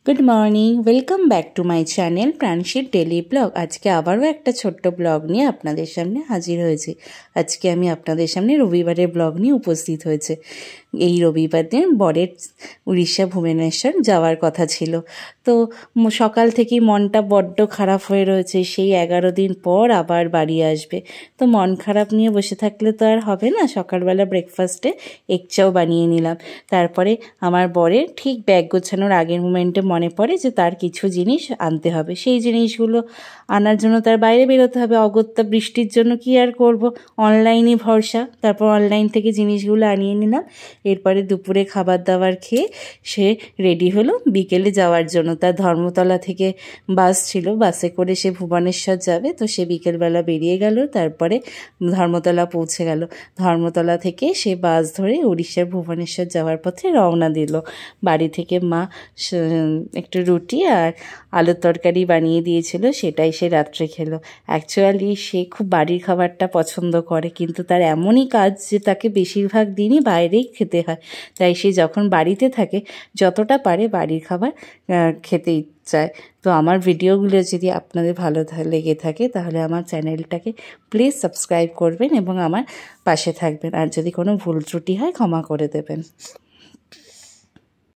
Good morning welcome back to my channel प्राणशीर daily blog. आज के आबारो एक छोट्ट ब्लग निये आपनादेर सामने हाजिर हयेछि। आज के आमि आपनादेर सामने रविवारेर ब्लग निये उपस्थित हयेछि। এই রবিবার দিন বরের উড়িষ্যা ভুবনেশ্বর যাওয়ার কথা ছিল। তো সকাল থেকেই মনটা বড্ড খারাপ হয়ে রয়েছে, সেই 11 দিন পর আবার বাড়ি আসবে। তো মন খারাপ নিয়ে বসে থাকলে তো আর হবে না। সকালবেলা ব্রেকফাস্টে এগ চাও বানিয়ে নিলাম। তারপরে আমার বরের ঠিক ব্যাগ গোছানোর আগের মোমেন্টে মনে পড়ে যে তার কিছু জিনিস আনতে হবে। সেই জিনিসগুলো আনার জন্য তার বাইরে বেরোতে হবে। অগত্যা বৃষ্টির জন্য কি আর করব, অনলাইনে ভরসা। তারপর অনলাইন থেকে জিনিসগুলো আনিয়ে নিলাম। এরপরে দুপুরে খাবার দাবার খেয়ে সে রেডি হলো বিকেলে যাওয়ার জন্য। তার ধর্মতলা থেকে বাস ছিল, বাসে করে সে ভুবনেশ্বর যাবে। তো সে বিকেলবেলা বেরিয়ে গেল, তারপরে ধর্মতলা পৌঁছে গেল। ধর্মতলা থেকে সে বাস ধরে উড়িষ্যার ভুবনেশ্বর যাওয়ার পথে রওনা দিল। বাড়ি থেকে মা একটু রুটি আর আলুর তরকারি বানিয়ে দিয়েছিল, সেটাই সে রাত্রে খেলো। অ্যাকচুয়ালি সে খুব বাড়ির খাবারটা পছন্দ করে, কিন্তু তার এমনই কাজ যে তাকে বেশিরভাগ দিনই বাইরেই খেতে হয়। তাই সে যখন বাড়িতে থাকে যতটা পারে বাড়ির খাবার খেতে চায়। তো আমার ভিডিওগুলো যদি আপনাদের ভালো লেগে থাকে তাহলে আমার চ্যানেলটাকে প্লিজ সাবস্ক্রাইব করবেন এবং আমার পাশে থাকবেন। আর যদি কোনো ভুল ত্রুটি হয় ক্ষমা করে দেবেন।